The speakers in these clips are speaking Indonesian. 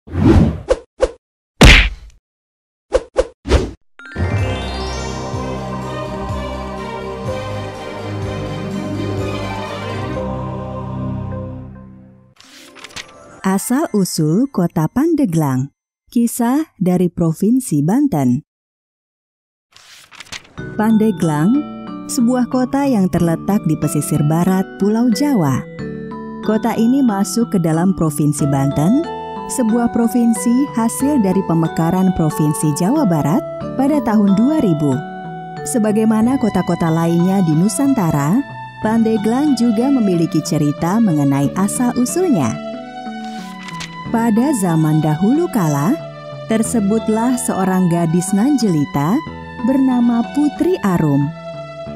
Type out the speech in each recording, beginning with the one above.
Asal-usul Kota Pandeglang. Kisah dari Provinsi Banten. Pandeglang, sebuah kota yang terletak di pesisir barat Pulau Jawa. Kota ini masuk ke dalam Provinsi Banten, sebuah provinsi hasil dari pemekaran Provinsi Jawa Barat pada tahun 2000. Sebagaimana kota-kota lainnya di Nusantara, Pandeglang juga memiliki cerita mengenai asal-usulnya. Pada zaman dahulu kala, tersebutlah seorang gadis nan jelita bernama Putri Arum.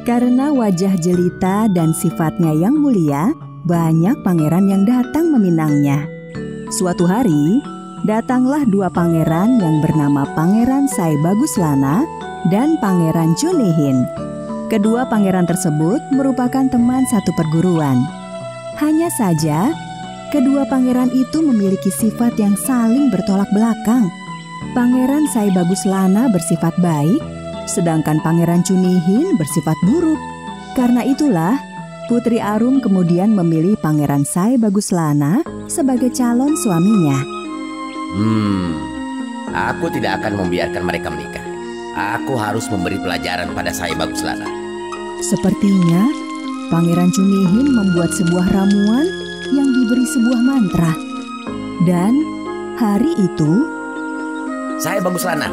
Karena wajah jelita dan sifatnya yang mulia, banyak pangeran yang datang meminangnya. Suatu hari, datanglah dua pangeran yang bernama Pangeran Saibaguslana dan Pangeran Cunihin. Kedua pangeran tersebut merupakan teman satu perguruan. Hanya saja, kedua pangeran itu memiliki sifat yang saling bertolak belakang. Pangeran Saibaguslana bersifat baik, sedangkan Pangeran Cunihin bersifat buruk. Karena itulah, Putri Arum kemudian memilih Pangeran Saibaguslana sebagai calon suaminya. Aku tidak akan membiarkan mereka menikah. Aku harus memberi pelajaran pada Saibaguslana. Sepertinya, Pangeran Cunihin membuat sebuah ramuan yang diberi sebuah mantra. Dan hari itu, Saibaguslana.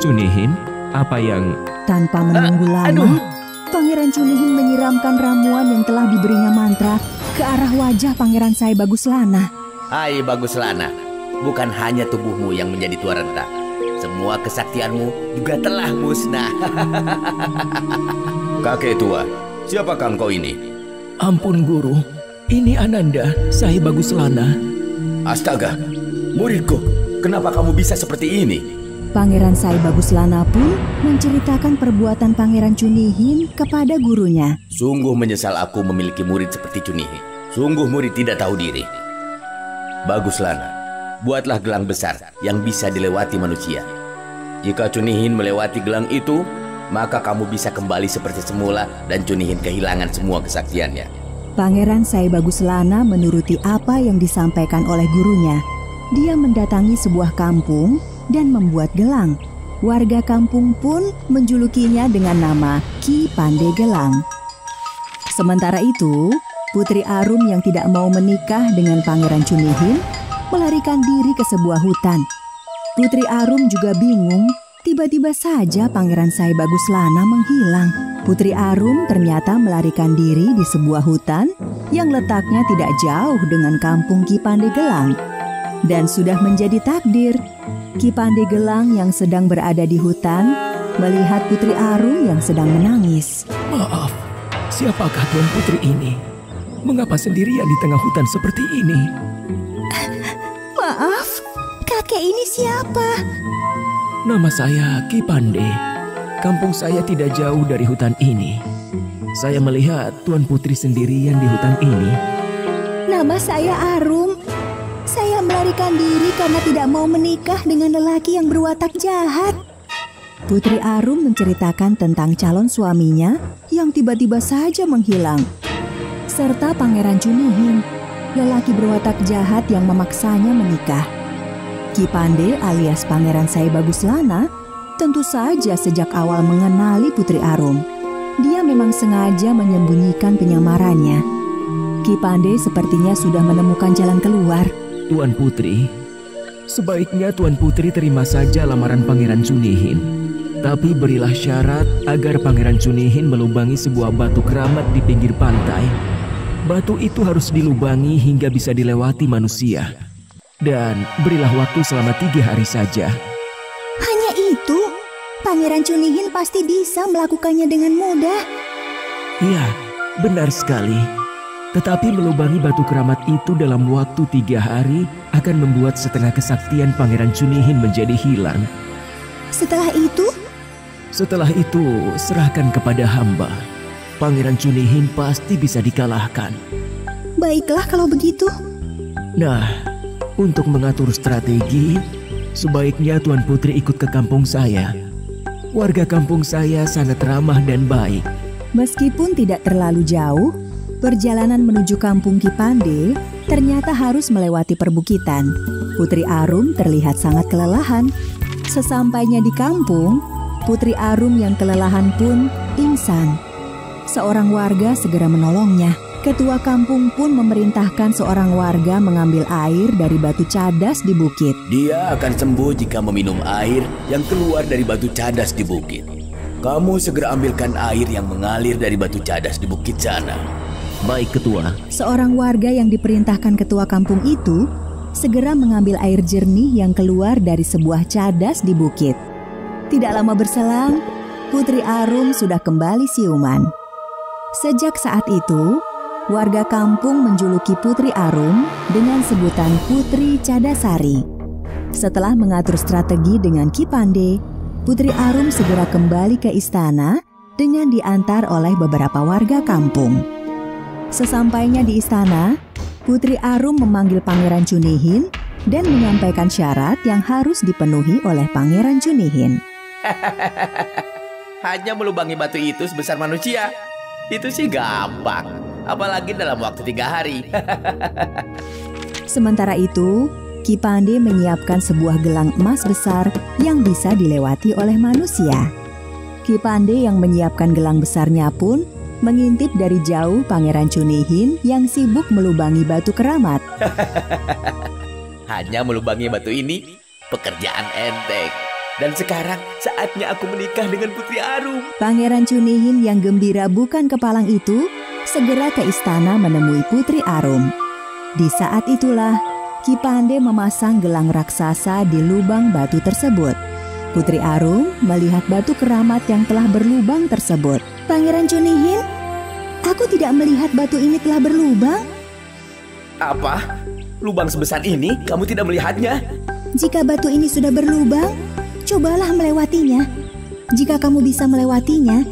Cunihin, apa yang... Tanpa menunggu lama, Pangeran Cunihin menyiramkan ramuan yang telah diberinya mantra ke arah wajah Pangeran Saibaguslana. Hai Baguslana, bukan hanya tubuhmu yang menjadi tua renta. Semua kesaktianmu juga telah musnah. Kakek tua, siapakah engkau ini? Ampun guru, ini Ananda, Saibaguslana. Astaga, muridku, kenapa kamu bisa seperti ini? Pangeran Saibaguslana pun menceritakan perbuatan Pangeran Cunihin kepada gurunya. Sungguh menyesal aku memiliki murid seperti Cunihin. Sungguh murid tidak tahu diri. Baguslana, buatlah gelang besar yang bisa dilewati manusia. Jika Cunihin melewati gelang itu, maka kamu bisa kembali seperti semula dan Cunihin kehilangan semua kesaktiannya. Pangeran Saibaguslana menuruti apa yang disampaikan oleh gurunya. Dia mendatangi sebuah kampung dan membuat gelang. Warga kampung pun menjulukinya dengan nama Ki Pandegelang. Sementara itu, Putri Arum yang tidak mau menikah dengan Pangeran Cunihin melarikan diri ke sebuah hutan. Putri Arum juga bingung, tiba-tiba saja Pangeran Saibaguslana menghilang. Putri Arum ternyata melarikan diri di sebuah hutan yang letaknya tidak jauh dengan kampung Ki Pandegelang. Dan sudah menjadi takdir, Ki Pandegelang yang sedang berada di hutan melihat Putri Arum yang sedang menangis. Maaf, siapakah Tuan Putri ini? Mengapa sendirian di tengah hutan seperti ini? Maaf, kakek ini siapa? Nama saya Ki Pande. Kampung saya tidak jauh dari hutan ini. Saya melihat Tuan Putri sendirian di hutan ini. Nama saya Arum. Saya melarikan diri karena tidak mau menikah dengan lelaki yang berwatak jahat. Putri Arum menceritakan tentang calon suaminya yang tiba-tiba saja menghilang, serta Pangeran Cunihin, lelaki berwatak jahat yang memaksanya menikah. Ki Pande alias Pangeran Saibaguslana tentu saja sejak awal mengenali Putri Arum. Dia memang sengaja menyembunyikan penyamarannya. Ki Pande sepertinya sudah menemukan jalan keluar. Tuan Putri, sebaiknya Tuan Putri terima saja lamaran Pangeran Cunihin. Tapi berilah syarat agar Pangeran Cunihin melubangi sebuah batu keramat di pinggir pantai. Batu itu harus dilubangi hingga bisa dilewati manusia. Dan berilah waktu selama 3 hari saja. Hanya itu? Pangeran Cunihin pasti bisa melakukannya dengan mudah. Iya, benar sekali. Tetapi melubangi batu keramat itu dalam waktu 3 hari akan membuat setengah kesaktian Pangeran Cunihin menjadi hilang. Setelah itu? Setelah itu, serahkan kepada hamba. Pangeran Cunihin pasti bisa dikalahkan. Baiklah kalau begitu. Nah, Untuk mengatur strategi, sebaiknya Tuan Putri ikut ke kampung saya. Warga kampung saya sangat ramah dan baik. Meskipun tidak terlalu jauh, perjalanan menuju kampung Kipande ternyata harus melewati perbukitan. Putri Arum terlihat sangat kelelahan. Sesampainya di kampung, Putri Arum yang kelelahan pun pingsan. Seorang warga segera menolongnya. Ketua kampung pun memerintahkan seorang warga mengambil air dari batu cadas di bukit. Dia akan sembuh jika meminum air yang keluar dari batu cadas di bukit. Kamu segera ambilkan air yang mengalir dari batu cadas di bukit sana. Baik, Ketua. Seorang warga yang diperintahkan ketua kampung itu segera mengambil air jernih yang keluar dari sebuah cadas di bukit. Tidak lama berselang, Putri Arum sudah kembali siuman. Sejak saat itu, warga kampung menjuluki Putri Arum dengan sebutan Putri Cadasari. Setelah mengatur strategi dengan Kipande, Putri Arum segera kembali ke istana dengan diantar oleh beberapa warga kampung. Sesampainya di istana, Putri Arum memanggil Pangeran Cunihin dan menyampaikan syarat yang harus dipenuhi oleh Pangeran Cunihin. Hanya melubangi batu itu sebesar manusia. Itu sih gampang. Apalagi dalam waktu 3 hari. Sementara itu, Kipande menyiapkan sebuah gelang emas besar yang bisa dilewati oleh manusia. Kipande yang menyiapkan gelang besarnya pun mengintip dari jauh Pangeran Cunihin yang sibuk melubangi batu keramat. Hanya melubangi batu ini, pekerjaan enteng. Dan sekarang saatnya aku menikah dengan Putri Arum. Pangeran Cunihin yang gembira bukan kepalang itu segera ke istana menemui Putri Arum. Di saat itulah, Kipande memasang gelang raksasa di lubang batu tersebut. Putri Arum melihat batu keramat yang telah berlubang tersebut. Pangeran Cunihin, aku tidak melihat batu ini telah berlubang. Apa? Lubang sebesar ini kamu tidak melihatnya? Jika batu ini sudah berlubang, cobalah melewatinya. Jika kamu bisa melewatinya,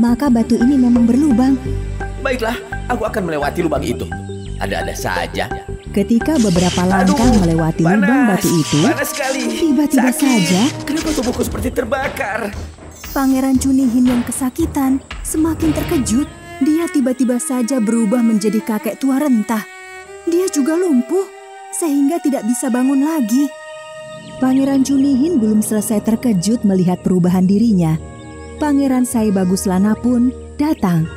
maka batu ini memang berlubang. Baiklah, aku akan melewati lubang itu. Ada-ada saja. Ketika beberapa langkah melewati lubang batu itu, tiba-tiba saja kenapa tubuhku seperti terbakar? Pangeran Cunihin yang kesakitan semakin terkejut. Dia tiba-tiba saja berubah menjadi kakek tua rentah. Dia juga lumpuh sehingga tidak bisa bangun lagi. Pangeran Cunihin belum selesai terkejut melihat perubahan dirinya. Pangeran Sai Baguslana pun datang.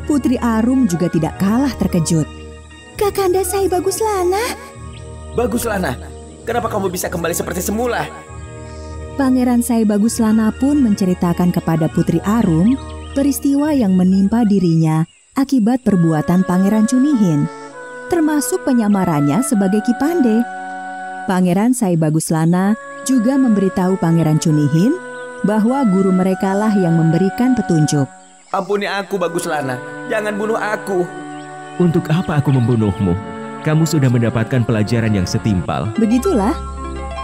Putri Arum juga tidak kalah terkejut. Kakanda Sai Baguslana. Baguslana, kenapa kamu bisa kembali seperti semula? Pangeran Sai Baguslana pun menceritakan kepada Putri Arum peristiwa yang menimpa dirinya akibat perbuatan Pangeran Cunihin, termasuk penyamarannya sebagai Kipande. Pangeran Sai Baguslana juga memberitahu Pangeran Cunihin bahwa guru merekalah yang memberikan petunjuk. Ampuni aku, Baguslana. Jangan bunuh aku. Untuk apa aku membunuhmu? Kamu sudah mendapatkan pelajaran yang setimpal. Begitulah,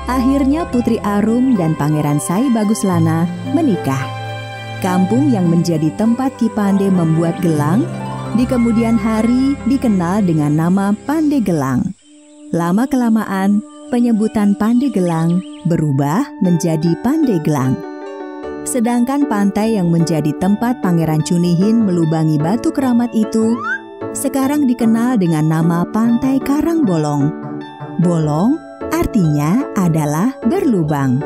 akhirnya Putri Arum dan Pangeran Sai Baguslana menikah. Kampung yang menjadi tempat Kipande membuat gelang, di kemudian hari dikenal dengan nama Pandegelang. Lama-kelamaan, penyebutan Pandegelang berubah menjadi Pandeglang. Sedangkan pantai yang menjadi tempat Pangeran Cunihin melubangi batu keramat itu sekarang dikenal dengan nama Pantai Karangbolong. Bolong artinya adalah berlubang.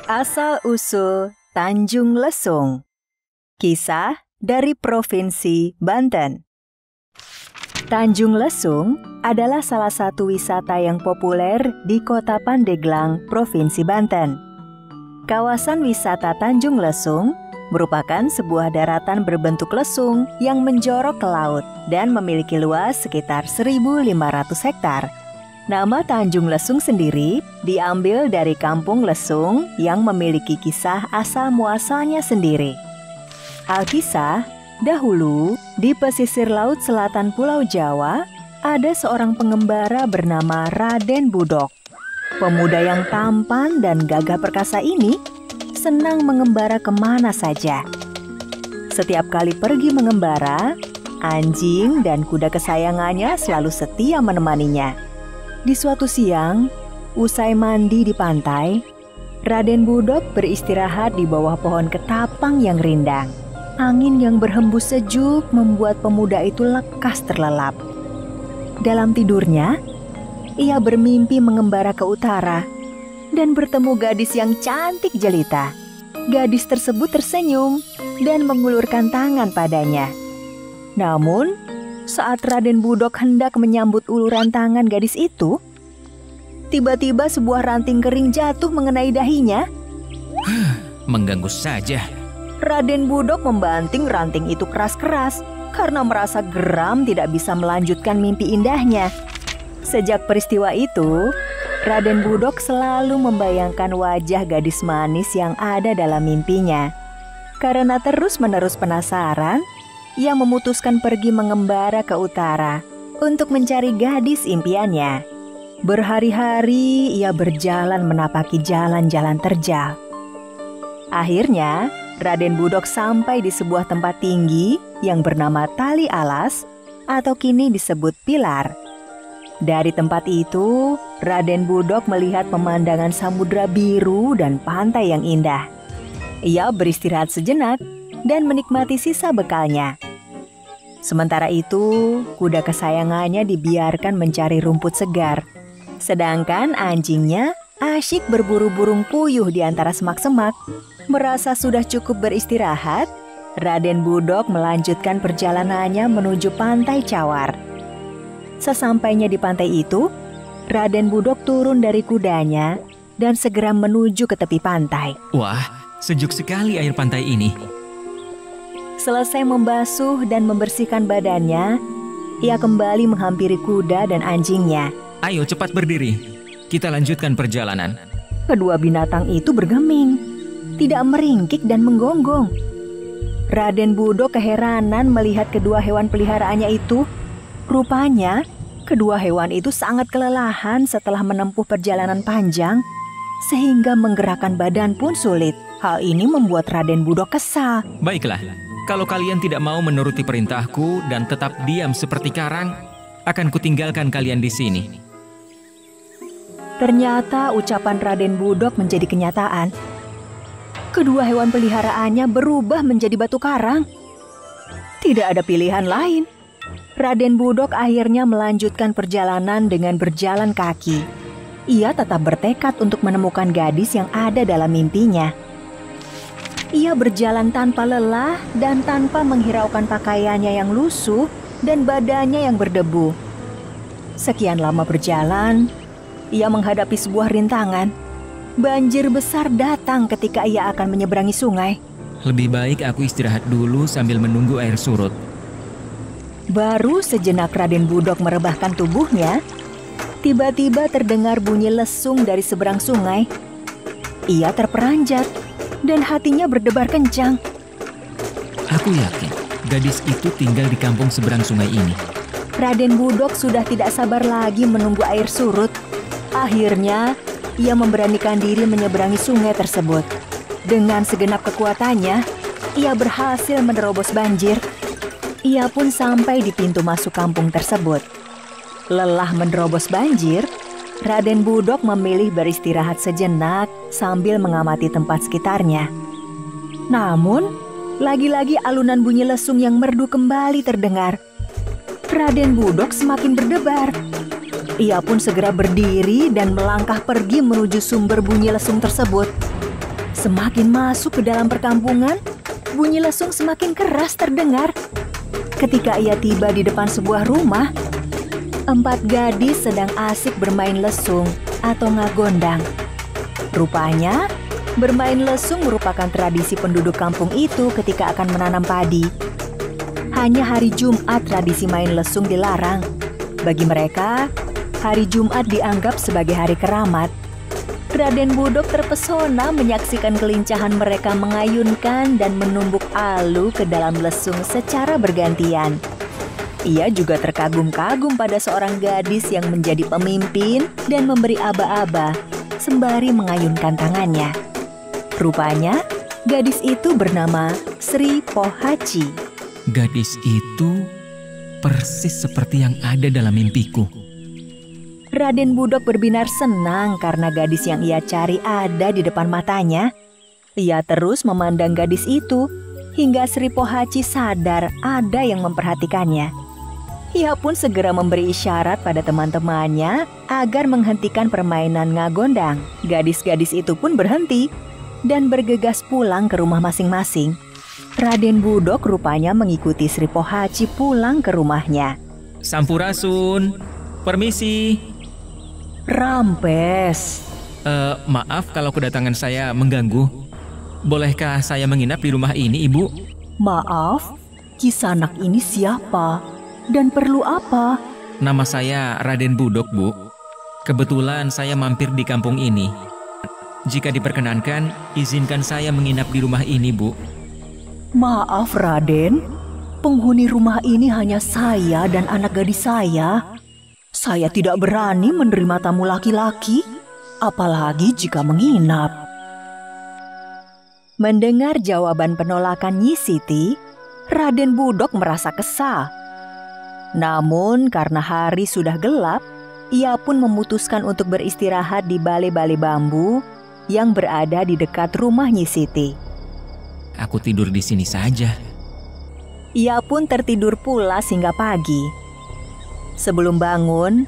Asal-usul Tanjung Lesung. Kisah dari Provinsi Banten. Tanjung Lesung adalah salah satu wisata yang populer di Kota Pandeglang, Provinsi Banten. Kawasan wisata Tanjung Lesung merupakan sebuah daratan berbentuk lesung yang menjorok ke laut dan memiliki luas sekitar 1.500 hektar. Nama Tanjung Lesung sendiri diambil dari Kampung Lesung yang memiliki kisah asal-muasalnya sendiri. Alkisah, dahulu di pesisir laut selatan Pulau Jawa, ada seorang pengembara bernama Raden Budok. Pemuda yang tampan dan gagah perkasa ini senang mengembara kemana saja. Setiap kali pergi mengembara, anjing dan kuda kesayangannya selalu setia menemaninya. Di suatu siang, usai mandi di pantai, Raden Budok beristirahat di bawah pohon ketapang yang rindang. Angin yang berhembus sejuk membuat pemuda itu lekas terlelap. Dalam tidurnya, ia bermimpi mengembara ke utara dan bertemu gadis yang cantik jelita. Gadis tersebut tersenyum dan mengulurkan tangan padanya. Namun, saat Raden Budok hendak menyambut uluran tangan gadis itu, tiba-tiba sebuah ranting kering jatuh mengenai dahinya. Mengganggu saja. Raden Budok membanting ranting itu keras-keras karena merasa geram tidak bisa melanjutkan mimpi indahnya. Sejak peristiwa itu, Raden Budok selalu membayangkan wajah gadis manis yang ada dalam mimpinya. Karena terus-menerus penasaran, ia memutuskan pergi mengembara ke utara untuk mencari gadis impiannya. Berhari-hari ia berjalan menapaki jalan-jalan terjal. Akhirnya, Raden Budok sampai di sebuah tempat tinggi yang bernama Tali Alas atau kini disebut Pilar. Dari tempat itu, Raden Budok melihat pemandangan samudra biru dan pantai yang indah. Ia beristirahat sejenak dan menikmati sisa bekalnya. Sementara itu, kuda kesayangannya dibiarkan mencari rumput segar. Sedangkan anjingnya asyik berburu burung puyuh di antara semak-semak. Merasa sudah cukup beristirahat, Raden Budok melanjutkan perjalanannya menuju pantai Cawar. Sesampainya di pantai itu, Raden Budok turun dari kudanya dan segera menuju ke tepi pantai. Wah, sejuk sekali air pantai ini. Selesai membasuh dan membersihkan badannya, ia kembali menghampiri kuda dan anjingnya. Ayo cepat berdiri, kita lanjutkan perjalanan. Kedua binatang itu bergeming, tidak meringkik dan menggonggong. Raden Budok keheranan melihat kedua hewan peliharaannya itu. Rupanya, kedua hewan itu sangat kelelahan setelah menempuh perjalanan panjang, sehingga menggerakkan badan pun sulit. Hal ini membuat Raden Budok kesal. Baiklah, kalau kalian tidak mau menuruti perintahku dan tetap diam seperti karang, akan kutinggalkan kalian di sini. Ternyata ucapan Raden Budok menjadi kenyataan. Kedua hewan peliharaannya berubah menjadi batu karang. Tidak ada pilihan lain. Raden Budok akhirnya melanjutkan perjalanan dengan berjalan kaki. Ia tetap bertekad untuk menemukan gadis yang ada dalam mimpinya. Ia berjalan tanpa lelah dan tanpa menghiraukan pakaiannya yang lusuh dan badannya yang berdebu. Sekian lama berjalan, ia menghadapi sebuah rintangan. Banjir besar datang ketika ia akan menyeberangi sungai. Lebih baik aku istirahat dulu sambil menunggu air surut. Baru sejenak Raden Budok merebahkan tubuhnya, tiba-tiba terdengar bunyi lesung dari seberang sungai. Ia terperanjat dan hatinya berdebar kencang. Aku yakin gadis itu tinggal di kampung seberang sungai ini. Raden Budok sudah tidak sabar lagi menunggu air surut. Akhirnya, ia memberanikan diri menyeberangi sungai tersebut. Dengan segenap kekuatannya, ia berhasil menerobos banjir. Ia pun sampai di pintu masuk kampung tersebut. Lelah menerobos banjir, Raden Budok memilih beristirahat sejenak sambil mengamati tempat sekitarnya. Namun, lagi-lagi alunan bunyi lesung yang merdu kembali terdengar. Raden Budok semakin berdebar. Ia pun segera berdiri dan melangkah pergi menuju sumber bunyi lesung tersebut. Semakin masuk ke dalam perkampungan, bunyi lesung semakin keras terdengar. Ketika ia tiba di depan sebuah rumah, 4 gadis sedang asik bermain lesung atau ngagondang. Rupanya, bermain lesung merupakan tradisi penduduk kampung itu ketika akan menanam padi. Hanya hari Jumat tradisi main lesung dilarang. Bagi mereka, hari Jumat dianggap sebagai hari keramat. Raden Budok terpesona menyaksikan kelincahan mereka mengayunkan dan menumbuk alu ke dalam lesung secara bergantian. Ia juga terkagum-kagum pada seorang gadis yang menjadi pemimpin dan memberi aba-aba sembari mengayunkan tangannya. Rupanya, gadis itu bernama Sri Pohaci. Gadis itu persis seperti yang ada dalam mimpiku. Raden Budok berbinar senang karena gadis yang ia cari ada di depan matanya. Ia terus memandang gadis itu hingga Sri Pohaci sadar ada yang memperhatikannya. Ia pun segera memberi isyarat pada teman-temannya agar menghentikan permainan ngagondang. Gadis-gadis itu pun berhenti dan bergegas pulang ke rumah masing-masing. Raden Budok rupanya mengikuti Sri Pohaci pulang ke rumahnya. Sampurasun, permisi. Rampes. Maaf kalau kedatangan saya mengganggu. Bolehkah saya menginap di rumah ini, Ibu? Maaf, Kisanak ini siapa? Dan perlu apa? Nama saya Raden Budok, Bu. Kebetulan saya mampir di kampung ini. Jika diperkenankan, izinkan saya menginap di rumah ini, Bu. Maaf, Raden. Penghuni rumah ini hanya saya dan anak gadis saya. Saya tidak berani menerima tamu laki-laki, apalagi jika menginap. Mendengar jawaban penolakan Nyi Siti, Raden Budok merasa kesal. Namun karena hari sudah gelap, ia pun memutuskan untuk beristirahat di balai-balai bambu yang berada di dekat rumah Nyi Siti. Aku tidur di sini saja. Ia pun tertidur pula hingga pagi. Sebelum bangun,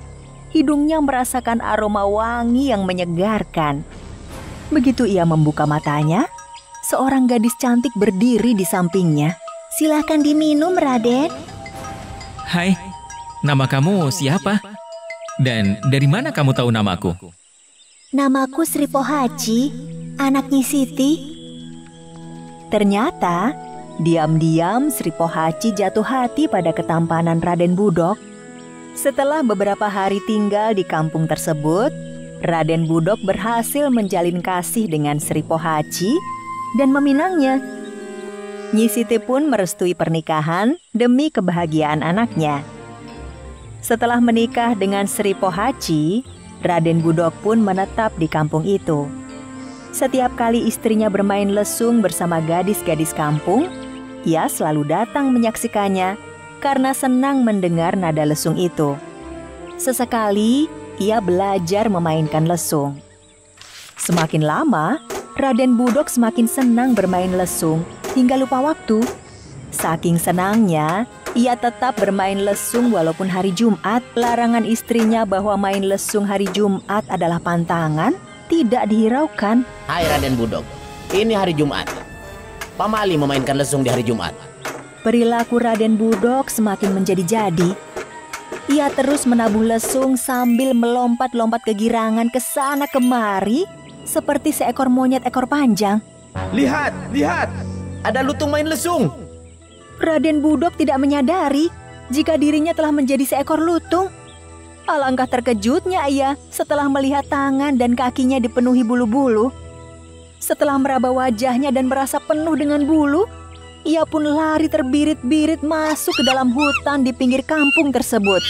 hidungnya merasakan aroma wangi yang menyegarkan. Begitu ia membuka matanya, seorang gadis cantik berdiri di sampingnya. Silakan diminum, Raden. Hai, nama kamu siapa? Dan dari mana kamu tahu namaku? Namaku Sri Pohaci, anak Nyi Siti. Ternyata, diam-diam Sri Pohaci jatuh hati pada ketampanan Raden Budok. Setelah beberapa hari tinggal di kampung tersebut, Raden Budok berhasil menjalin kasih dengan Sri Pohaci dan meminangnya. Nyi Siti pun merestui pernikahan demi kebahagiaan anaknya. Setelah menikah dengan Sri Pohaci, Raden Budok pun menetap di kampung itu. Setiap kali istrinya bermain lesung bersama gadis-gadis kampung, ia selalu datang menyaksikannya karena senang mendengar nada lesung itu. Sesekali, ia belajar memainkan lesung. Semakin lama, Raden Budok semakin senang bermain lesung hingga lupa waktu. Saking senangnya, ia tetap bermain lesung walaupun hari Jumat. Larangan istrinya bahwa main lesung hari Jumat adalah pantangan tidak dihiraukan. Hai Raden Budok, ini hari Jumat. Pamali memainkan lesung di hari Jumat. Perilaku Raden Budok semakin menjadi-jadi. Ia terus menabuh lesung sambil melompat-lompat kegirangan ke sana kemari seperti seekor monyet ekor panjang. Lihat, lihat! Ada lutung main lesung. Raden Budok tidak menyadari jika dirinya telah menjadi seekor lutung. Alangkah terkejutnya ia setelah melihat tangan dan kakinya dipenuhi bulu-bulu. Setelah meraba wajahnya dan merasa penuh dengan bulu, ia pun lari terbirit-birit masuk ke dalam hutan di pinggir kampung tersebut.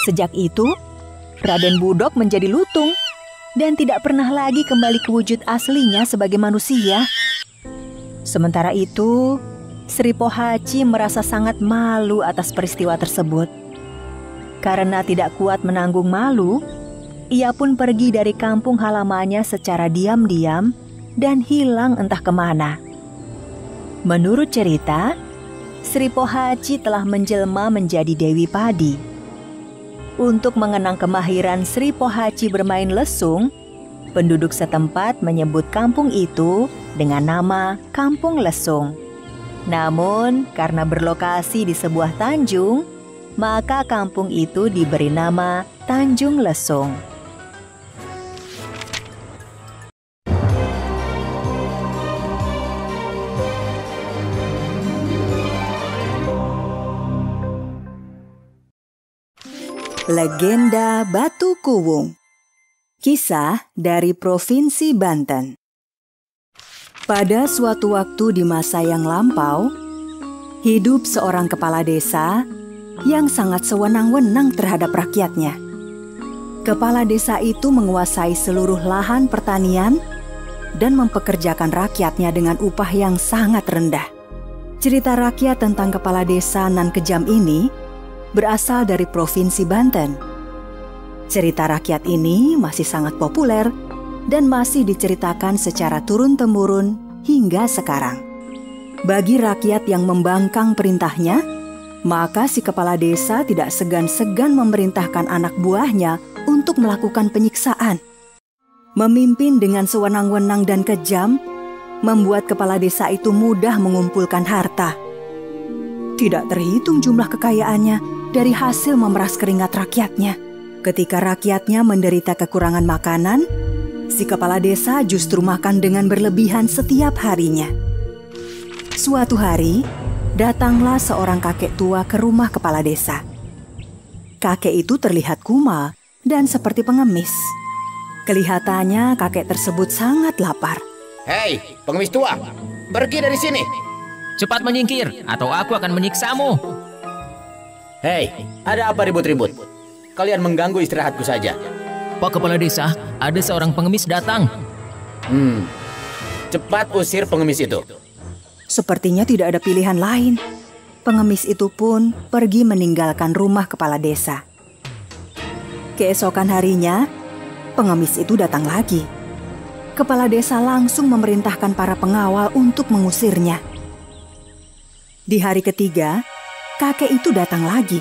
Sejak itu, Raden Budok menjadi lutung dan tidak pernah lagi kembali ke wujud aslinya sebagai manusia. Sementara itu, Sri Pohaci merasa sangat malu atas peristiwa tersebut. Karena tidak kuat menanggung malu, ia pun pergi dari kampung halamannya secara diam-diam dan hilang entah kemana. Menurut cerita, Sri Pohaci telah menjelma menjadi Dewi Padi. Untuk mengenang kemahiran Sri Pohaci bermain lesung, penduduk setempat menyebut kampung itu dengan nama Kampung Lesung. Namun, karena berlokasi di sebuah tanjung, maka kampung itu diberi nama Tanjung Lesung. Legenda Batu Kuwung. Kisah dari Provinsi Banten. Pada suatu waktu di masa yang lampau, hidup seorang kepala desa yang sangat sewenang-wenang terhadap rakyatnya. Kepala desa itu menguasai seluruh lahan pertanian dan mempekerjakan rakyatnya dengan upah yang sangat rendah. Cerita rakyat tentang kepala desa nan kejam ini berasal dari Provinsi Banten. Cerita rakyat ini masih sangat populer dan masih diceritakan secara turun-temurun hingga sekarang. Bagi rakyat yang membangkang perintahnya, maka si kepala desa tidak segan-segan memerintahkan anak buahnya untuk melakukan penyiksaan. Memimpin dengan sewenang-wenang dan kejam, membuat kepala desa itu mudah mengumpulkan harta. Tidak terhitung jumlah kekayaannya dari hasil memeras keringat rakyatnya. Ketika rakyatnya menderita kekurangan makanan, si kepala desa justru makan dengan berlebihan setiap harinya. Suatu hari, datanglah seorang kakek tua ke rumah kepala desa. Kakek itu terlihat kumal dan seperti pengemis. Kelihatannya kakek tersebut sangat lapar. Hei, pengemis tua, pergi dari sini. Cepat menyingkir, atau aku akan menyiksamu. Hei, ada apa ribut-ribut? Kalian mengganggu istirahatku saja. Pak Kepala Desa, ada seorang pengemis datang. Cepat usir pengemis itu. Sepertinya tidak ada pilihan lain. Pengemis itu pun pergi meninggalkan rumah kepala desa. Keesokan harinya, pengemis itu datang lagi. Kepala desa langsung memerintahkan para pengawal untuk mengusirnya. Di hari ketiga, kakek itu datang lagi.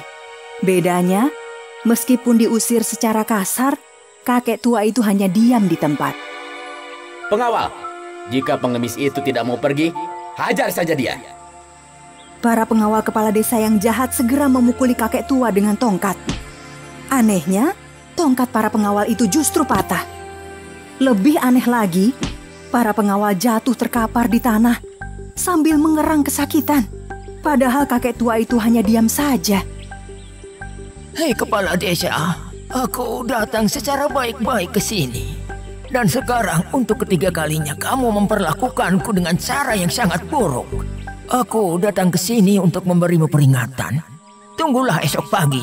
Bedanya, meskipun diusir secara kasar, kakek tua itu hanya diam di tempat. Pengawal, jika pengemis itu tidak mau pergi, hajar saja dia. Para pengawal kepala desa yang jahat segera memukuli kakek tua dengan tongkat. Anehnya, tongkat para pengawal itu justru patah. Lebih aneh lagi, para pengawal jatuh terkapar di tanah sambil mengerang kesakitan. Padahal kakek tua itu hanya diam saja. Hei kepala desa, aku datang secara baik-baik ke sini. Dan sekarang untuk ketiga kalinya kamu memperlakukanku dengan cara yang sangat buruk. Aku datang ke sini untuk memberimu peringatan. Tunggulah esok pagi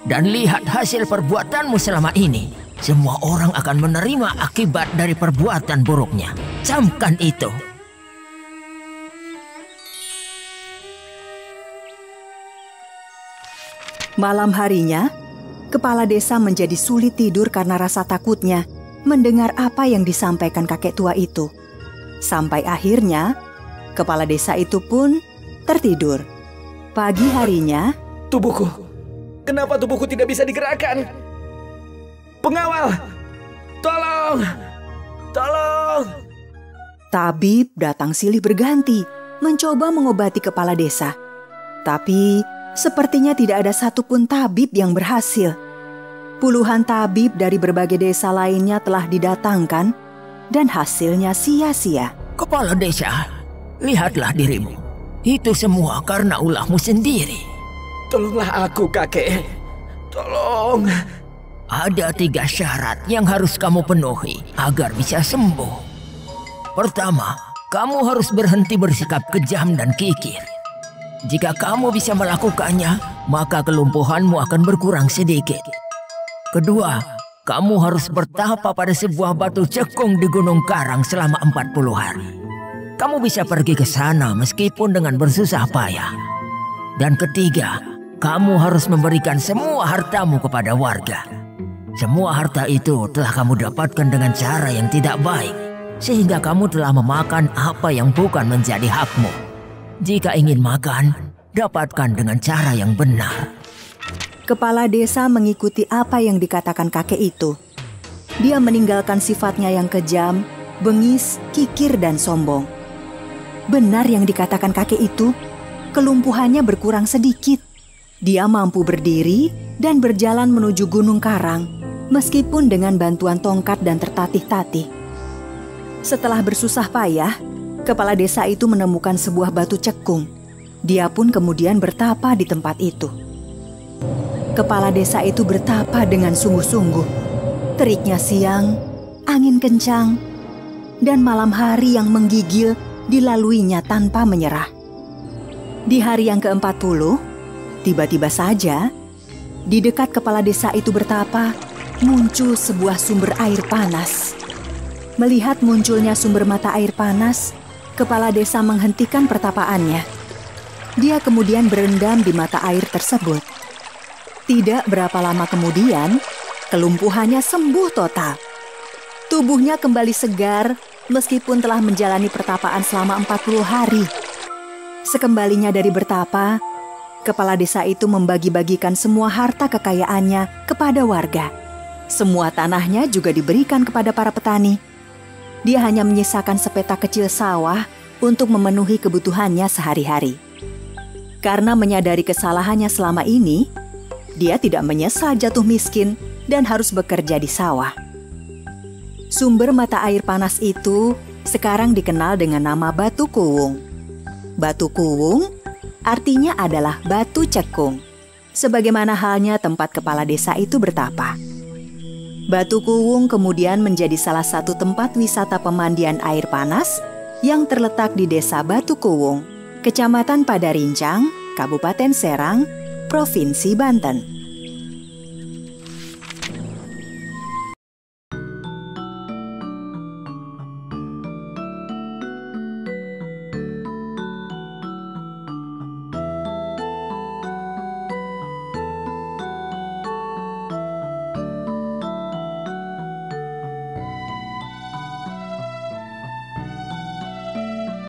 dan lihat hasil perbuatanmu selama ini. Semua orang akan menerima akibat dari perbuatan buruknya. Camkan itu. Malam harinya, kepala desa menjadi sulit tidur karena rasa takutnya mendengar apa yang disampaikan kakek tua itu. Sampai akhirnya, kepala desa itu pun tertidur. Pagi harinya, Tubuhku, kenapa tubuhku tidak bisa digerakkan? Pengawal, tolong, tolong. tabib datang silih berganti mencoba mengobati kepala desa. Tapi sepertinya tidak ada satupun tabib yang berhasil. Puluhan tabib dari berbagai desa lainnya telah didatangkan dan hasilnya sia-sia. Kepala desa, lihatlah dirimu. Itu semua karena ulahmu sendiri. Tolonglah aku, kakek. Tolong. Ada 3 syarat yang harus kamu penuhi agar bisa sembuh. Pertama, kamu harus berhenti bersikap kejam dan kikir. Jika kamu bisa melakukannya, maka kelumpuhanmu akan berkurang sedikit. Kedua, kamu harus bertapa pada sebuah batu cekung di Gunung Karang selama 40 hari. Kamu bisa pergi ke sana meskipun dengan bersusah payah. Dan ketiga, kamu harus memberikan semua hartamu kepada warga. Semua harta itu telah kamu dapatkan dengan cara yang tidak baik, sehingga kamu telah memakan apa yang bukan menjadi hakmu. Jika ingin makan, dapatkan dengan cara yang benar. Kepala desa mengikuti apa yang dikatakan kakek itu. Dia meninggalkan sifatnya yang kejam, bengis, kikir, dan sombong. Benar yang dikatakan kakek itu, kelumpuhannya berkurang sedikit. Dia mampu berdiri dan berjalan menuju Gunung Karang, meskipun dengan bantuan tongkat dan tertatih-tatih. Setelah bersusah payah, kepala desa itu menemukan sebuah batu cekung. Dia pun kemudian bertapa di tempat itu. Kepala desa itu bertapa dengan sungguh-sungguh. Teriknya siang, angin kencang, dan malam hari yang menggigil dilaluinya tanpa menyerah. Di hari yang ke-40, Tiba-tiba saja, di dekat kepala desa itu bertapa, muncul sebuah sumber air panas. Melihat munculnya sumber mata air panas, kepala desa menghentikan pertapaannya. Dia kemudian berendam di mata air tersebut. Tidak berapa lama kemudian, kelumpuhannya sembuh total. Tubuhnya kembali segar meskipun telah menjalani pertapaan selama 40 hari. Sekembalinya dari bertapa, kepala desa itu membagi-bagikan semua harta kekayaannya kepada warga. Semua tanahnya juga diberikan kepada para petani. Dia hanya menyisakan sepetak kecil sawah untuk memenuhi kebutuhannya sehari-hari. Karena menyadari kesalahannya selama ini, dia tidak menyesal jatuh miskin dan harus bekerja di sawah. Sumber mata air panas itu sekarang dikenal dengan nama Batu Kuwung. Batu Kuwung artinya adalah batu cekung, sebagaimana halnya tempat kepala desa itu bertapa. Batu Kuwung kemudian menjadi salah satu tempat wisata pemandian air panas yang terletak di Desa Batu Kuwung, Kecamatan Padarincang, Kabupaten Serang, Provinsi Banten.